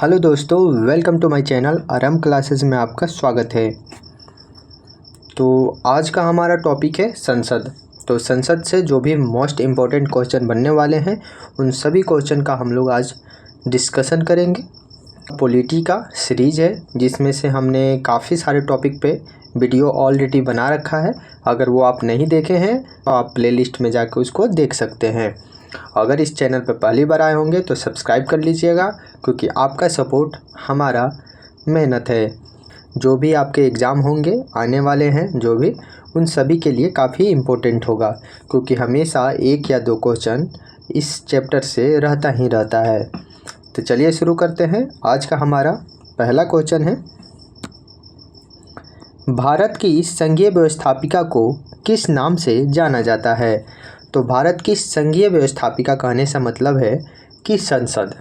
Hello दोस्तों, welcome to my channel RM classes में आपका स्वागत है। तो आज का हमारा टॉपिक है संसद। तो संसद से जो भी मोस्ट इम्पोर्टेंट क्वेश्चन बनने वाले हैं उन सभी क्वेश्चन का हम लोग आज डिस्कशन करेंगे। पॉलिटी का सीरीज़ है जिसमें से हमने काफ़ी सारे टॉपिक पे वीडियो ऑलरेडी बना रखा है। अगर वो आप नहीं देखे हैं तो आप प्लेलिस्ट में जाकर उसको देख सकते हैं। अगर इस चैनल पर पहली बार आए होंगे तो सब्सक्राइब कर लीजिएगा, क्योंकि आपका सपोर्ट हमारा मेहनत है। जो भी आपके एग्ज़ाम होंगे आने वाले हैं जो भी, उन सभी के लिए काफ़ी इम्पोर्टेंट होगा, क्योंकि हमेशा एक या दो क्वेश्चन इस चैप्टर से रहता ही रहता है। तो चलिए शुरू करते हैं। आज का हमारा पहला क्वेश्चन है, भारत की संघीय व्यवस्थापिका को किस नाम से जाना जाता है? तो भारत की संघीय व्यवस्थापिका कहने से मतलब है कि संसद।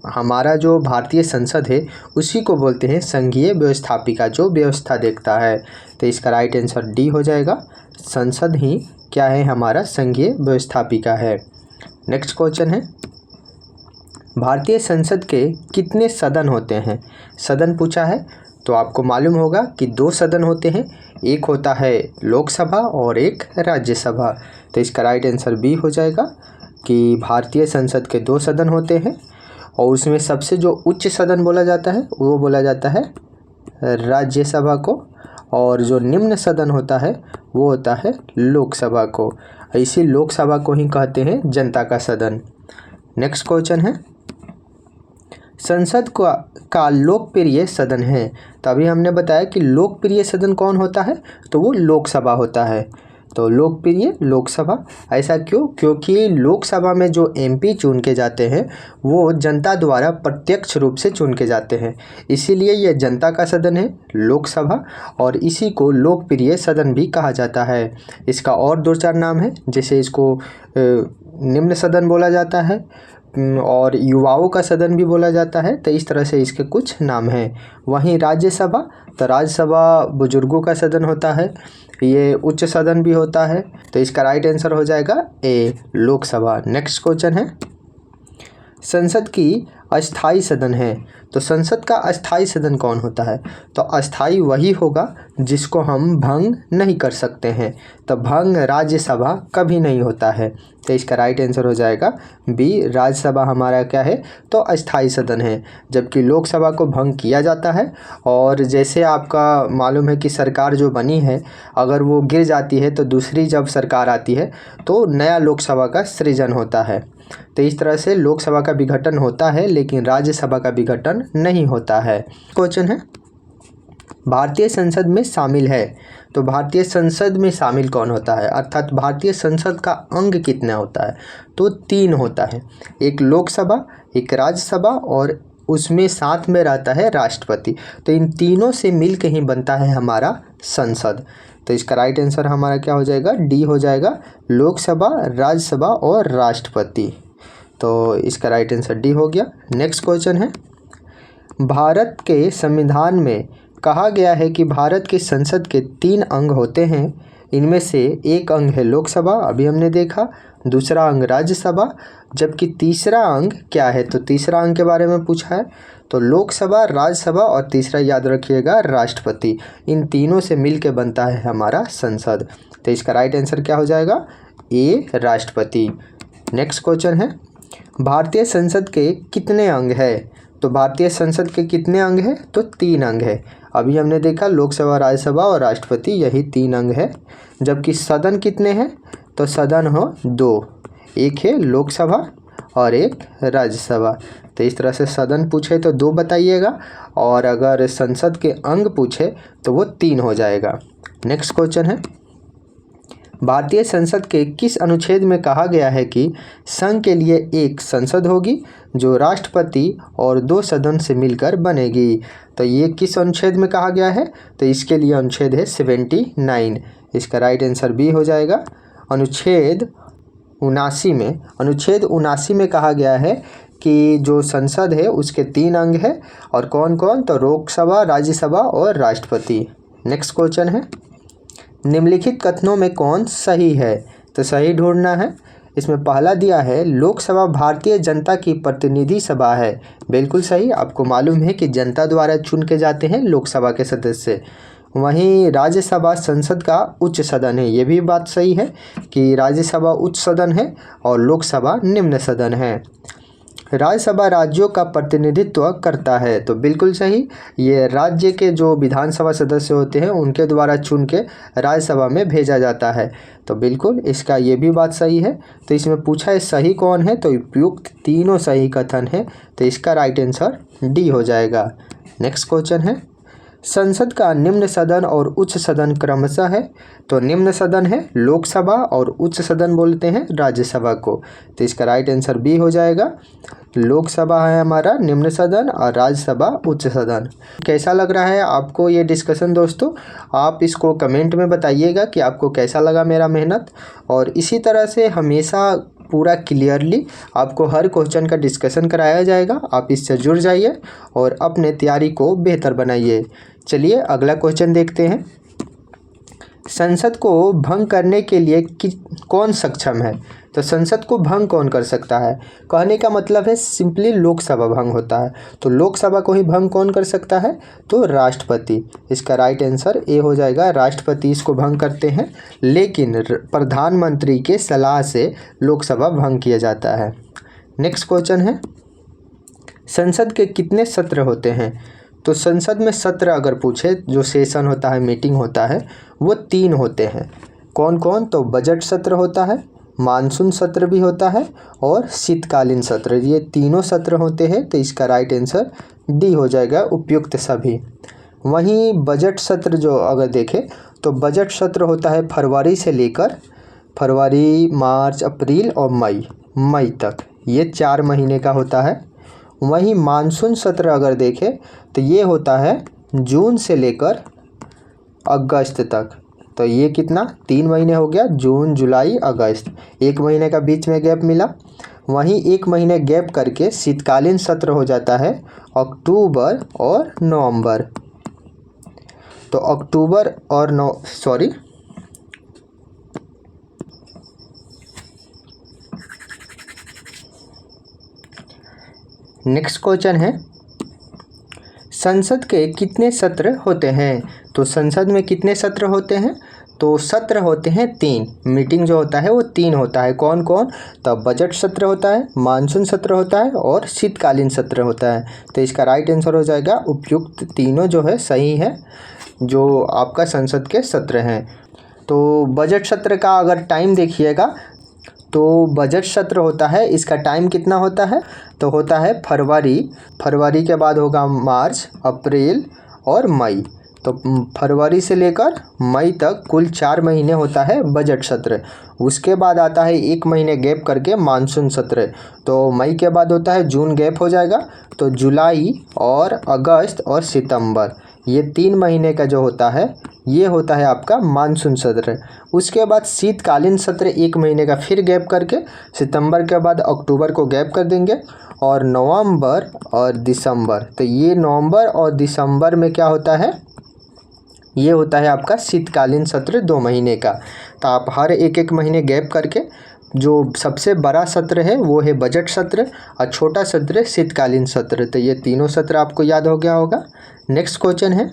हमारा जो भारतीय संसद है उसी को बोलते हैं संघीय व्यवस्थापिका, जो व्यवस्था देखता है। तो इसका राइट आंसर डी हो जाएगा। संसद ही क्या है? हमारा संघीय व्यवस्थापिका है। नेक्स्ट क्वेश्चन है, भारतीय संसद के कितने सदन होते हैं? सदन पूछा है तो आपको मालूम होगा कि दो सदन होते हैं, एक होता है लोकसभा और एक राज्यसभा। तो इसका राइट आंसर बी हो जाएगा कि भारतीय संसद के दो सदन होते हैं, और उसमें सबसे जो उच्च सदन बोला जाता है वो बोला जाता है राज्यसभा को, और जो निम्न सदन होता है वो होता है लोकसभा को। इसी लोकसभा को ही कहते हैं जनता का सदन। नेक्स्ट क्वेश्चन है, संसद का लोकप्रिय सदन है। तभी हमने बताया कि लोकप्रिय सदन कौन होता है, तो वो लोकसभा होता है। तो लोकप्रिय लोकसभा, ऐसा क्यों? क्योंकि लोकसभा में जो एमपी चुन के जाते हैं वो जनता द्वारा प्रत्यक्ष रूप से चुन के जाते हैं, इसीलिए यह जनता का सदन है लोकसभा, और इसी को लोकप्रिय सदन भी कहा जाता है। इसका और दो चार नाम है, जैसे इसको निम्न सदन बोला जाता है और युवाओं का सदन भी बोला जाता है। तो इस तरह से इसके कुछ नाम हैं। वहीं राज्यसभा, तो राज्यसभा बुजुर्गों का सदन होता है, ये उच्च सदन भी होता है। तो इसका राइट आंसर हो जाएगा ए, लोकसभा। नेक्स्ट क्वेश्चन है, संसद की अस्थाई सदन है। तो संसद का अस्थाई सदन कौन होता है? तो अस्थाई वही होगा जिसको हम भंग नहीं कर सकते हैं। तो भंग राज्यसभा कभी नहीं होता है। तो इसका राइट आंसर हो जाएगा बी, राज्यसभा हमारा क्या है? तो अस्थाई सदन है। जबकि लोकसभा को भंग किया जाता है, और जैसे आपका मालूम है कि सरकार जो बनी है अगर वो गिर जाती है तो दूसरी जब सरकार आती है तो नया लोकसभा का सृजन होता है। तो इस तरह से लोकसभा का विघटन होता है, लेकिन राज्यसभा का विघटन नहीं होता है। क्वेश्चन है, भारतीय संसद में शामिल है। तो भारतीय संसद में शामिल कौन होता है, अर्थात भारतीय संसद का अंग कितना होता है? तो 3 होता है, एक लोकसभा, एक राज्यसभा, और उसमें साथ में रहता है राष्ट्रपति। तो इन तीनों से मिल के ही बनता है हमारा संसद। तो इसका राइट आंसर हमारा क्या हो जाएगा? डी हो जाएगा, लोकसभा, राज्यसभा और राष्ट्रपति। तो इसका राइट आंसर डी हो गया। नेक्स्ट क्वेश्चन है, भारत के संविधान में कहा गया है कि भारत के संसद के 3 अंग होते हैं। इनमें से एक अंग है लोकसभा, अभी हमने देखा, दूसरा अंग राज्यसभा, जबकि तीसरा अंग क्या है? तो तीसरा अंग के बारे में पूछा है। तो लोकसभा, राज्यसभा और तीसरा याद रखिएगा राष्ट्रपति। इन तीनों से मिल के बनता है हमारा संसद। तो इसका राइट आंसर क्या हो जाएगा? ए, राष्ट्रपति। नेक्स्ट क्वेश्चन है, भारतीय संसद के कितने अंग है? तो भारतीय संसद के कितने अंग है? तो 3 अंग है। अभी हमने देखा लोकसभा, राज्यसभा और राष्ट्रपति, यही 3 अंग है। जबकि सदन कितने हैं? तो सदन हो 2, एक है लोकसभा और एक राज्यसभा। तो इस तरह से सदन पूछे तो 2 बताइएगा, और अगर संसद के अंग पूछे तो वो 3 हो जाएगा। नेक्स्ट क्वेश्चन है, भारतीय संसद के किस अनुच्छेद में कहा गया है कि संघ के लिए एक संसद होगी जो राष्ट्रपति और 2 सदन से मिलकर बनेगी? तो ये किस अनुच्छेद में कहा गया है? तो इसके लिए अनुच्छेद है 79। इसका राइट आंसर बी हो जाएगा। अनुच्छेद 79 में कहा गया है कि जो संसद है उसके 3 अंग है, और कौन कौन? तो लोकसभा, राज्यसभा और राष्ट्रपति। नेक्स्ट क्वेश्चन है, निम्नलिखित कथनों में कौन सही है? तो सही ढूंढना है। इसमें पहला दिया है लोकसभा भारतीय जनता की प्रतिनिधि सभा है। बिल्कुल सही, आपको मालूम है कि जनता द्वारा चुन के जाते हैं लोकसभा के सदस्य। वहीं राज्यसभा संसद का उच्च सदन है, ये भी बात सही है कि राज्यसभा उच्च सदन है और लोकसभा निम्न सदन है। राज्यसभा राज्यों का प्रतिनिधित्व करता है, तो बिल्कुल सही, ये राज्य के जो विधानसभा सदस्य होते हैं उनके द्वारा चुन के राज्यसभा में भेजा जाता है, तो बिल्कुल इसका ये भी बात सही है। तो इसमें पूछा है सही कौन है, तो उपयुक्त तीनों सही कथन है, तो इसका राइट आंसर डी हो जाएगा। नेक्स्ट क्वेश्चन है संसद का निम्न सदन और उच्च सदन क्रमशः है, तो निम्न सदन है लोकसभा और उच्च सदन बोलते हैं राज्यसभा को, तो इसका राइट आंसर बी हो जाएगा। लोकसभा है हमारा निम्न सदन और राज्यसभा उच्च सदन। कैसा लग रहा है आपको ये डिस्कशन दोस्तों? आप इसको कमेंट में बताइएगा कि आपको कैसा लगा मेरा मेहनत, और इसी तरह से हमेशा पूरा क्लियरली आपको हर क्वेश्चन का डिस्कशन कराया जाएगा। आप इससे जुड़ जाइए और अपने तैयारी को बेहतर बनाइए। चलिए अगला क्वेश्चन देखते हैं। संसद को भंग करने के लिए कौन सक्षम है? तो संसद को भंग कौन कर सकता है? कहने का मतलब है सिंपली लोकसभा भंग होता है, तो लोकसभा को ही भंग कौन कर सकता है? तो राष्ट्रपति। इसका राइट आंसर ए हो जाएगा, राष्ट्रपति इसको भंग करते हैं, लेकिन प्रधानमंत्री के सलाह से लोकसभा भंग किया जाता है। नेक्स्ट क्वेश्चन है संसद के कितने सत्र होते हैं? तो संसद में सत्र अगर पूछे, जो सेशन होता है, मीटिंग होता है, वो 3 होते हैं। कौन कौन? तो बजट सत्र होता है, मानसून सत्र भी होता है और शीतकालीन सत्र, ये तीनों सत्र होते हैं, तो इसका राइट आंसर डी हो जाएगा, उपयुक्त सभी। वहीं बजट सत्र जो अगर देखें तो बजट सत्र होता है फरवरी, मार्च, अप्रैल और मई तक, ये 4 महीने का होता है। वहीं मानसून सत्र अगर देखें तो ये होता है जून से लेकर अगस्त तक, तो ये कितना 3 महीने हो गया, जून, जुलाई, अगस्त, 1 महीने का बीच में गैप मिला। वहीं 1 महीने गैप करके शीतकालीन सत्र हो जाता है अक्टूबर और नवंबर। तो अक्टूबर और नेक्स्ट क्वेश्चन है संसद के कितने सत्र होते हैं? तो संसद में कितने सत्र होते हैं? तो सत्र होते हैं 3, मीटिंग जो होता है वो 3 होता है। कौन कौन? तो बजट सत्र होता है, मानसून सत्र होता है और शीतकालीन सत्र होता है, तो इसका राइट आंसर हो जाएगा उपयुक्त तीनों जो है सही है, जो आपका संसद के सत्र हैं। तो बजट सत्र का अगर टाइम देखिएगा तो बजट सत्र होता है, इसका टाइम कितना होता है? तो होता है फरवरी के बाद होगा मार्च, अप्रैल और मई, तो फरवरी से लेकर मई तक कुल 4 महीने होता है बजट सत्र। उसके बाद आता है 1 महीने गैप करके मानसून सत्र, तो मई के बाद होता है जून, गैप हो जाएगा, तो जुलाई और अगस्त और सितंबर, ये 3 महीने का जो होता है ये होता है आपका मानसून सत्र। उसके बाद शीतकालीन सत्र 1 महीने का फिर गैप करके सितंबर के बाद अक्टूबर को गैप कर देंगे, और नवंबर और दिसंबर, तो ये नवंबर और दिसंबर में क्या होता है? ये होता है आपका शीतकालीन सत्र 2 महीने का। तो आप हर एक महीने गैप करके जो सबसे बड़ा सत्र है वो है बजट सत्र और छोटा सत्र शीतकालीन सत्र, तो ये तीनों सत्र आपको याद हो गया होगा। नेक्स्ट क्वेश्चन है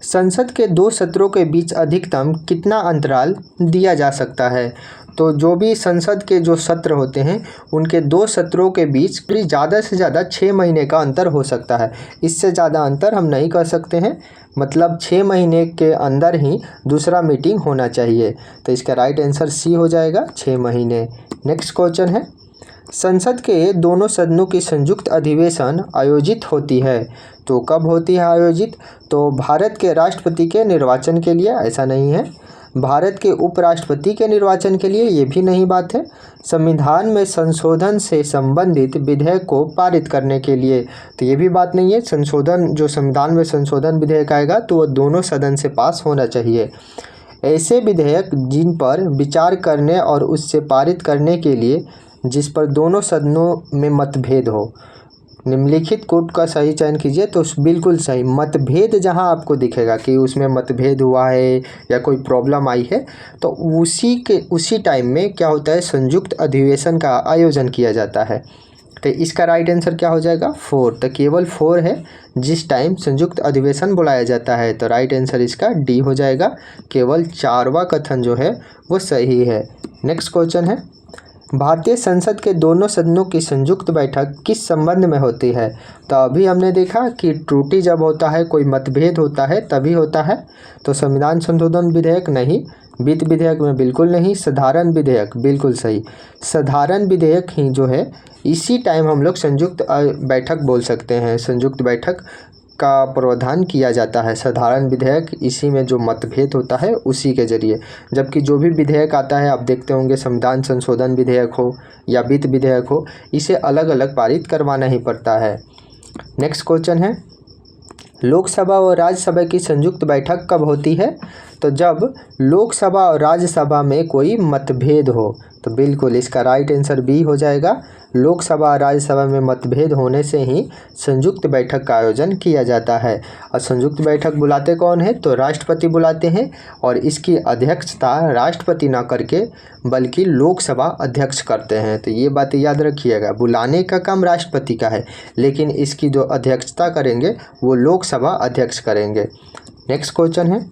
संसद के 2 सत्रों के बीच अधिकतम कितना अंतराल दिया जा सकता है? तो जो भी संसद के जो सत्र होते हैं उनके 2 सत्रों के बीच ज़्यादा से ज़्यादा 6 महीने का अंतर हो सकता है, इससे ज़्यादा अंतर हम नहीं कर सकते हैं, मतलब 6 महीने के अंदर ही दूसरा मीटिंग होना चाहिए, तो इसका राइट आंसर सी हो जाएगा, 6 महीने। नेक्स्ट क्वेश्चन है संसद के दोनों सदनों की संयुक्त अधिवेशन आयोजित होती है, तो कब होती है आयोजित? तो भारत के राष्ट्रपति के निर्वाचन के लिए, ऐसा नहीं है, भारत के उपराष्ट्रपति के निर्वाचन के लिए, ये भी नहीं बात है, संविधान में संशोधन से संबंधित विधेयक को पारित करने के लिए, तो ये भी बात नहीं है, संशोधन जो संविधान में संशोधन विधेयक आएगा तो वो दोनों सदन से पास होना चाहिए। ऐसे विधेयक जिन पर विचार करने और उससे पारित करने के लिए जिस पर दोनों सदनों में मतभेद हो, निम्नलिखित कोड का सही चयन कीजिए। तो बिल्कुल सही, मतभेद जहां आपको दिखेगा कि उसमें मतभेद हुआ है या कोई प्रॉब्लम आई है, तो उसी टाइम में क्या होता है, संयुक्त अधिवेशन का आयोजन किया जाता है। तो इसका राइट आंसर क्या हो जाएगा, 4। तो केवल 4 है जिस टाइम संयुक्त अधिवेशन बुलाया जाता है। तो राइट आंसर इसका डी हो जाएगा। केवल 4वां कथन जो है वो सही है। नेक्स्ट क्वेश्चन है, भारतीय संसद के दोनों सदनों की संयुक्त बैठक किस संबंध में होती है। तो अभी हमने देखा कि त्रुटि जब होता है, कोई मतभेद होता है, तभी होता है। तो संविधान संशोधन विधेयक नहीं, वित्त विधेयक में बिल्कुल नहीं, साधारण विधेयक बिल्कुल सही। साधारण विधेयक ही जो है इसी टाइम हम लोग संयुक्त बैठक बोल सकते हैं। संयुक्त बैठक का प्रावधान किया जाता है। साधारण विधेयक इसी में जो मतभेद होता है उसी के जरिए, जबकि जो भी विधेयक आता है आप देखते होंगे, संविधान संशोधन विधेयक हो या वित्त विधेयक हो, इसे अलग अलग पारित करवाना ही पड़ता है। नेक्स्ट क्वेश्चन है, लोकसभा और राज्यसभा की संयुक्त बैठक कब होती है। तो जब लोकसभा और राज्यसभा में कोई मतभेद हो। तो बिल्कुल इसका राइट आंसर बी हो जाएगा। लोकसभा और राज्यसभा में मतभेद होने से ही संयुक्त बैठक का आयोजन किया जाता है। और संयुक्त बैठक बुलाते कौन है, तो राष्ट्रपति बुलाते हैं, और इसकी अध्यक्षता राष्ट्रपति ना करके बल्कि लोकसभा अध्यक्ष करते हैं। तो ये बात याद रखिएगा, बुलाने का काम राष्ट्रपति का है, लेकिन इसकी जो अध्यक्षता करेंगे वो लोकसभा अध्यक्ष करेंगे। नेक्स्ट क्वेश्चन है,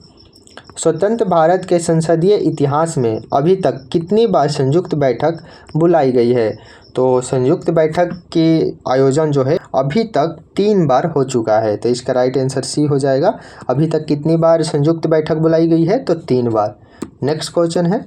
स्वतंत्र भारत के संसदीय इतिहास में अभी तक कितनी बार संयुक्त बैठक बुलाई गई है। तो संयुक्त बैठक के आयोजन जो है अभी तक 3 बार हो चुका है। तो इसका राइट आंसर सी हो जाएगा। अभी तक कितनी बार संयुक्त बैठक बुलाई गई है, तो 3 बार। नेक्स्ट क्वेश्चन है,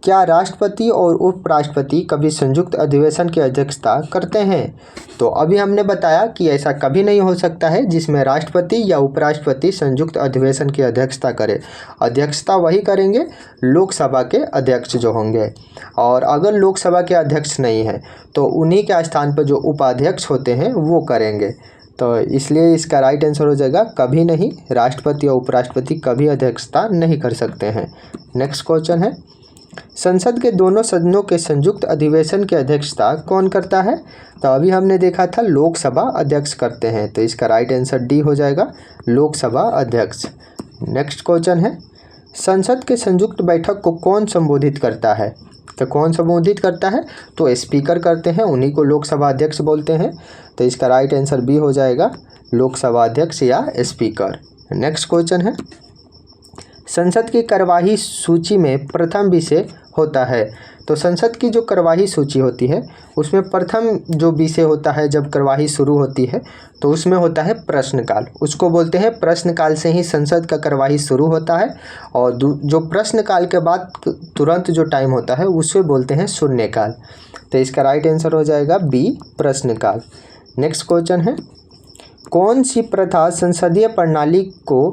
क्या राष्ट्रपति और उपराष्ट्रपति कभी संयुक्त अधिवेशन की अध्यक्षता करते हैं। तो अभी हमने बताया कि ऐसा कभी नहीं हो सकता है जिसमें राष्ट्रपति या उपराष्ट्रपति संयुक्त अधिवेशन की अध्यक्षता करे। अध्यक्षता वही करेंगे लोकसभा के अध्यक्ष जो होंगे, और अगर लोकसभा के अध्यक्ष नहीं है तो उन्हीं के स्थान पर जो उपाध्यक्ष होते हैं वो करेंगे। तो इसलिए इसका राइट आंसर हो जाएगा कभी नहीं, राष्ट्रपति और उपराष्ट्रपति कभी अध्यक्षता नहीं कर सकते हैं। नेक्स्ट क्वेश्चन है, संसद के दोनों सदनों के संयुक्त अधिवेशन की अध्यक्षता कौन करता है। तो अभी हमने देखा था लोकसभा अध्यक्ष करते हैं। तो इसका राइट आंसर डी हो जाएगा, लोकसभा अध्यक्ष। नेक्स्ट क्वेश्चन है, संसद के संयुक्त बैठक को कौन संबोधित करता है। तो कौन संबोधित करता है, तो स्पीकर करते हैं, उन्हीं को लोकसभा अध्यक्ष बोलते हैं। तो इसका राइट आंसर बी हो जाएगा, लोकसभा अध्यक्ष या स्पीकर। नेक्स्ट क्वेश्चन है, संसद की कार्यवाही सूची में प्रथम विषय होता है। तो संसद की जो कार्यवाही सूची होती है उसमें प्रथम जो विषय होता है जब कार्यवाही शुरू होती है तो उसमें होता है प्रश्नकाल। उसको बोलते हैं प्रश्नकाल से ही संसद का कार्यवाही शुरू होता है, और जो प्रश्नकाल के बाद तुरंत जो टाइम होता है उसे बोलते हैं शून्यकाल। तो इसका राइट आंसर हो जाएगा बी, प्रश्नकाल। नेक्स्ट क्वेश्चन है, कौन सी प्रथा संसदीय प्रणाली को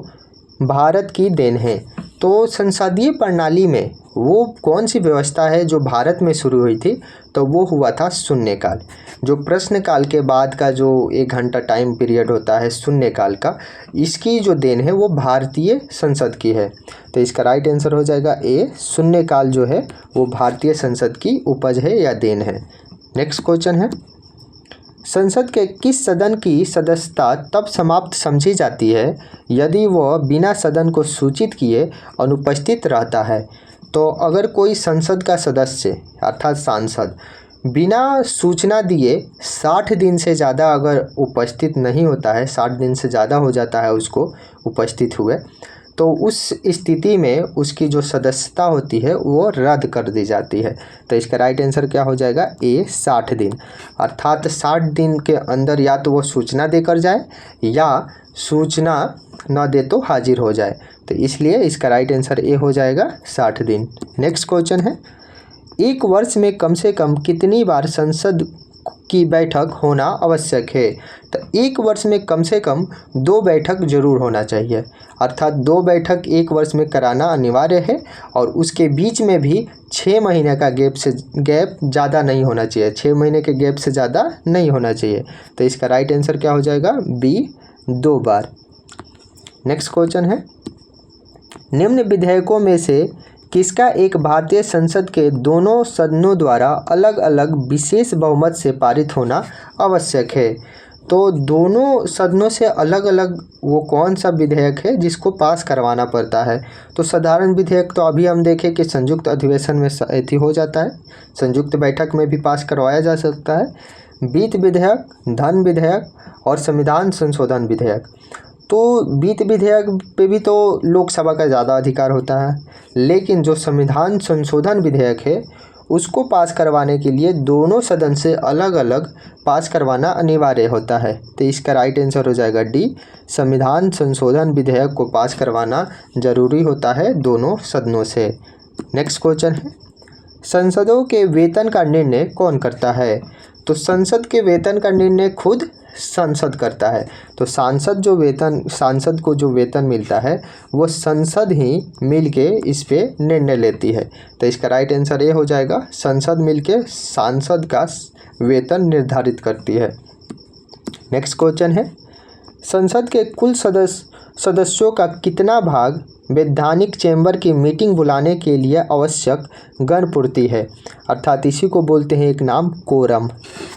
भारत की देन है। तो संसदीय प्रणाली में वो कौन सी व्यवस्था है जो भारत में शुरू हुई थी, तो वो हुआ था शून्यकाल। जो प्रश्नकाल के बाद का जो 1 घंटा टाइम पीरियड होता है शून्यकाल का, इसकी जो देन है वो भारतीय संसद की है। तो इसका राइट आंसर हो जाएगा ए, शून्यकाल जो है वो भारतीय संसद की उपज है या देन है। नेक्स्ट क्वेश्चन है, संसद के किस सदन की सदस्यता तब समाप्त समझी जाती है यदि वह बिना सदन को सूचित किए अनुपस्थित रहता है। तो अगर कोई संसद का सदस्य अर्थात सांसद बिना सूचना दिए 60 दिन से ज़्यादा अगर उपस्थित नहीं होता है, 60 दिन से ज़्यादा हो जाता है उसको उपस्थित हुए, तो उस स्थिति में उसकी जो सदस्यता होती है वो रद्द कर दी जाती है। तो इसका राइट आंसर क्या हो जाएगा, ए, 60 दिन। अर्थात 60 दिन के अंदर या तो वो सूचना देकर जाए या सूचना न दे तो हाजिर हो जाए। तो इसलिए इसका राइट आंसर ए हो जाएगा, 60 दिन। नेक्स्ट क्वेश्चन है, एक वर्ष में कम से कम कितनी बार संसद की बैठक होना आवश्यक है। तो एक वर्ष में कम से कम 2 बैठक जरूर होना चाहिए। अर्थात 2 बैठक एक वर्ष में कराना अनिवार्य है, और उसके बीच में भी 6 महीने का गैप ज़्यादा नहीं होना चाहिए। 6 महीने के गैप से ज़्यादा नहीं होना चाहिए। तो इसका राइट आंसर क्या हो जाएगा, बी, 2 बार। नेक्स्ट क्वेश्चन है, निम्न विधेयकों में से किसका एक भारतीय संसद के दोनों सदनों द्वारा अलग अलग विशेष बहुमत से पारित होना आवश्यक है। तो दोनों सदनों से अलग अलग वो कौन सा विधेयक है जिसको पास करवाना पड़ता है। तो साधारण विधेयक तो अभी हम देखें कि संयुक्त अधिवेशन में एथी हो जाता है, संयुक्त बैठक में भी पास करवाया जा सकता है। वित्त विधेयक, धन विधेयक और संविधान संशोधन विधेयक। तो वित्त विधेयक पे भी तो लोकसभा का ज़्यादा अधिकार होता है, लेकिन जो संविधान संशोधन विधेयक है उसको पास करवाने के लिए दोनों सदन से अलग अलग पास करवाना अनिवार्य होता है। तो इसका राइट आंसर हो जाएगा डी, संविधान संशोधन विधेयक को पास करवाना जरूरी होता है दोनों सदनों से। नेक्स्ट क्वेश्चन है, संसदों के वेतन का निर्णय कौन करता है। तो संसद के वेतन का निर्णय खुद संसद करता है। तो सांसद को जो वेतन मिलता है वो संसद ही मिलके इस पे निर्णय लेती है। तो इसका राइट आंसर ये हो जाएगा, संसद मिलके सांसद का वेतन निर्धारित करती है। नेक्स्ट क्वेश्चन है, संसद के कुल सदस्यों का कितना भाग वैधानिक चैम्बर की मीटिंग बुलाने के लिए आवश्यक गणपूर्ति है, अर्थात इसी को बोलते हैं एक नाम कोरम।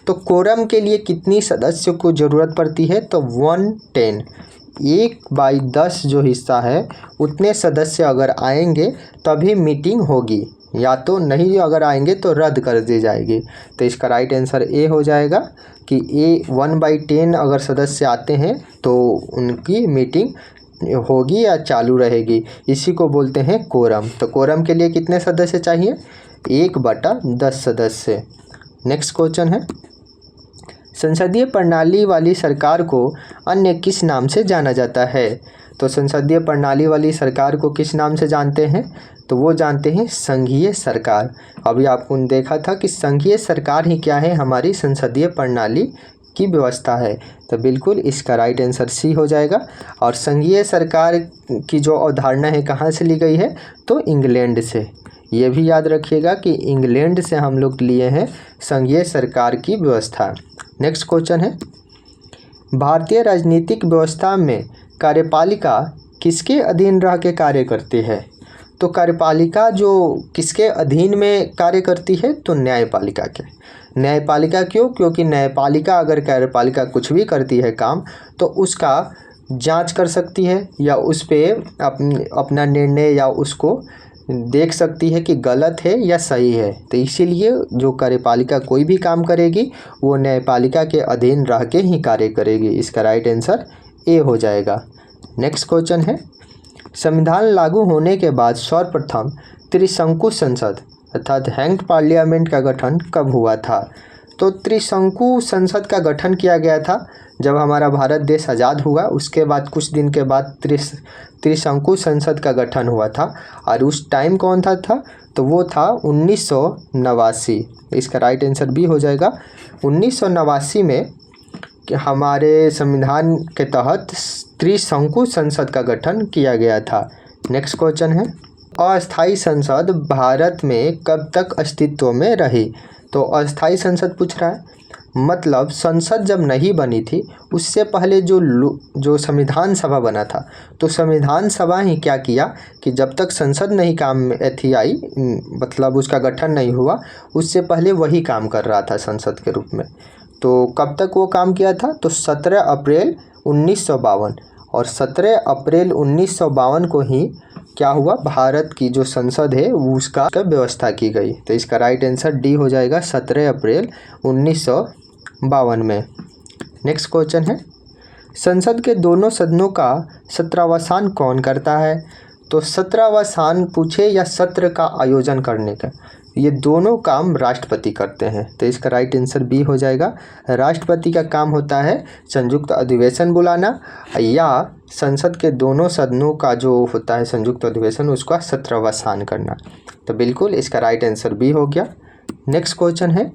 तो कोरम के लिए कितनी सदस्यों को ज़रूरत पड़ती है, तो 110, 1/10 जो हिस्सा है उतने सदस्य अगर आएंगे तभी मीटिंग होगी, या तो नहीं अगर आएंगे तो रद्द कर दी जाएगी। तो इसका राइट आंसर ए हो जाएगा कि 1/10 अगर सदस्य आते हैं तो उनकी मीटिंग होगी या चालू रहेगी, इसी को बोलते हैं कोरम। तो कोरम के लिए कितने सदस्य चाहिए, 1/10 सदस्य। नेक्स्ट क्वेश्चन है, संसदीय प्रणाली वाली सरकार को अन्य किस नाम से जाना जाता है। तो संसदीय प्रणाली वाली सरकार को किस नाम से जानते हैं, तो वो जानते हैं संघीय सरकार। अभी आपको देखा था कि संघीय सरकार ही क्या है, हमारी संसदीय प्रणाली की व्यवस्था है। तो बिल्कुल इसका राइट आंसर सी हो जाएगा। और संघीय सरकार की जो अवधारणा है कहाँ से ली गई है, तो इंग्लैंड से। ये भी याद रखिएगा कि इंग्लैंड से हम लोग लिए हैं संघीय सरकार की व्यवस्था। नेक्स्ट क्वेश्चन है, भारतीय राजनीतिक व्यवस्था में कार्यपालिका किसके अधीन रह के कार्य करती है। तो कार्यपालिका जो किसके अधीन में कार्य करती है, तो न्यायपालिका के। न्यायपालिका क्यों, क्योंकि न्यायपालिका अगर कार्यपालिका कुछ भी करती है काम तो उसका जांच कर सकती है या उस पर अपना निर्णय या उसको देख सकती है कि गलत है या सही है। तो इसीलिए जो कार्यपालिका कोई भी काम करेगी वो न्यायपालिका के अधीन रह के ही कार्य करेगी। इसका राइट आंसर ए हो जाएगा। नेक्स्ट क्वेश्चन है, संविधान लागू होने के बाद सर्वप्रथम त्रिशंकु संसद अर्थात हैंग्ड पार्लियामेंट का गठन कब हुआ था। तो त्रिशंकु संसद का गठन किया गया था जब हमारा भारत देश आज़ाद हुआ, उसके बाद कुछ दिन के बाद त्रिशंकु संसद का गठन हुआ था। और उस टाइम कौन था तो वो था 1989। इसका राइट आंसर भी हो जाएगा। 1989 में हमारे संविधान के तहत त्रिशंकु संसद का गठन किया गया था। नेक्स्ट क्वेश्चन है, अस्थायी संसद भारत में कब तक अस्तित्व में रही। तो अस्थायी संसद पूछ रहा है, मतलब संसद जब नहीं बनी थी उससे पहले जो संविधान सभा बना था, तो संविधान सभा ही क्या किया कि जब तक संसद नहीं काम में आई, मतलब उसका गठन नहीं हुआ, उससे पहले वही काम कर रहा था संसद के रूप में। तो कब तक वो काम किया था, तो 17 अप्रैल 1952। और 17 अप्रैल 1952 को ही क्या हुआ, भारत की जो संसद है उसका व्यवस्था की गई। तो इसका राइट आंसर डी हो जाएगा, 17 अप्रैल 1952 में। नेक्स्ट क्वेश्चन है, संसद के दोनों सदनों का सत्रावसान कौन करता है। तो सत्रावसान पूछे या सत्र का आयोजन करने का, ये दोनों काम राष्ट्रपति करते हैं। तो इसका राइट आंसर बी हो जाएगा। राष्ट्रपति का काम होता है संयुक्त अधिवेशन बुलाना या संसद के दोनों सदनों का जो होता है संयुक्त अधिवेशन उसका सत्रावसान करना। तो बिल्कुल इसका राइट आंसर बी हो गया। नेक्स्ट क्वेश्चन है,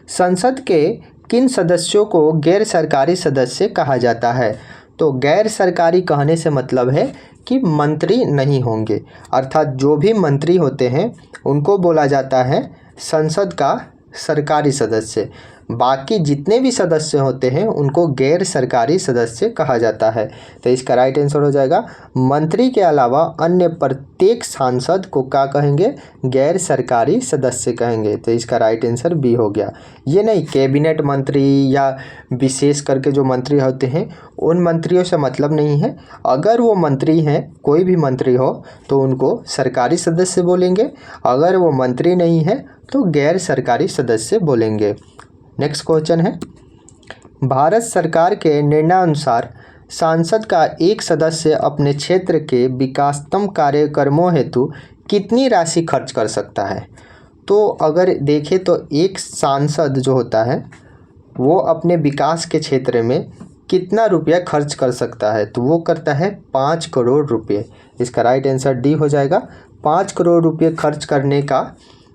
संसद के किन सदस्यों को गैर सरकारी सदस्य कहा जाता है। तो गैर सरकारी कहने से मतलब है कि मंत्री नहीं होंगे, अर्थात जो भी मंत्री होते हैं उनको बोला जाता है संसद का सरकारी सदस्य। बाकी जितने भी सदस्य होते हैं उनको गैर सरकारी सदस्य कहा जाता है। तो इसका राइट आंसर हो जाएगा मंत्री के अलावा अन्य प्रत्येक सांसद को क्या कहेंगे, गैर सरकारी सदस्य कहेंगे। तो इसका राइट आंसर बी हो गया। ये नहीं कैबिनेट मंत्री या विशेष करके जो मंत्री होते हैं उन मंत्रियों से मतलब नहीं है। अगर वो मंत्री हैं, कोई भी मंत्री हो तो उनको सरकारी सदस्य बोलेंगे, अगर वो मंत्री नहीं है तो गैर सरकारी सदस्य बोलेंगे। नेक्स्ट क्वेश्चन है, भारत सरकार के निर्णयानुसार सांसद का एक सदस्य अपने क्षेत्र के विकासतम कार्यक्रमों हेतु कितनी राशि खर्च कर सकता है। तो अगर देखें तो एक सांसद जो होता है वो अपने विकास के क्षेत्र में कितना रुपया खर्च कर सकता है, तो वो करता है 5 करोड़ रुपये। इसका राइट आंसर डी हो जाएगा। 5 करोड़ रुपये खर्च करने का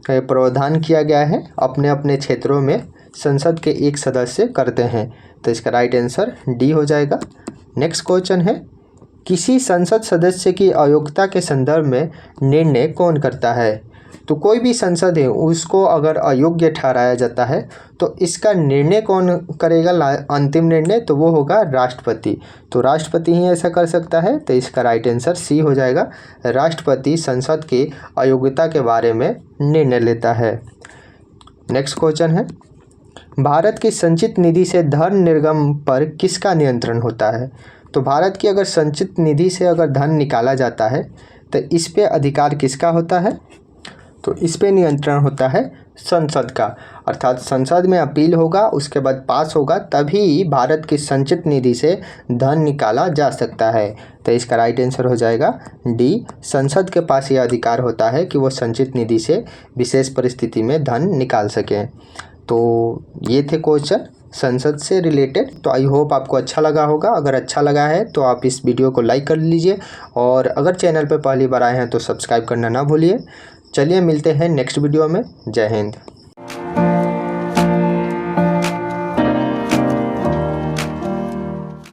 प्रावधान किया गया है, अपने अपने क्षेत्रों में संसद के एक सदस्य करते हैं। तो इसका राइट आंसर डी हो जाएगा। नेक्स्ट क्वेश्चन है, किसी संसद सदस्य की अयोग्यता के संदर्भ में निर्णय कौन करता है। तो कोई भी संसद है उसको अगर अयोग्य ठहराया जाता है तो इसका निर्णय कौन करेगा, अंतिम निर्णय, तो वो होगा राष्ट्रपति। तो राष्ट्रपति ही ऐसा कर सकता है। तो इसका राइट आंसर सी हो जाएगा। राष्ट्रपति संसद के अयोग्यता के बारे में निर्णय लेता है। नेक्स्ट क्वेश्चन है, भारत की संचित निधि से धन निर्गम पर किसका नियंत्रण होता है। तो भारत की अगर संचित निधि से अगर धन निकाला जाता है तो इस पे अधिकार किसका होता है, तो इस पे नियंत्रण होता है संसद का। अर्थात संसद में अपील होगा, उसके बाद पास होगा, तभी भारत की संचित निधि से धन निकाला जा सकता है। तो इसका राइट आंसर हो जाएगा डी। संसद के पास यह अधिकार होता है कि वो संचित निधि से विशेष परिस्थिति में धन निकाल सकें। तो ये थे क्वेश्चन संसद से रिलेटेड। तो आई होप आपको अच्छा लगा होगा। अगर अच्छा लगा है तो आप इस वीडियो को लाइक कर लीजिए, और अगर चैनल पर पहली बार आए हैं तो सब्सक्राइब करना ना भूलिए। चलिए मिलते हैं नेक्स्ट वीडियो में। जय हिंद।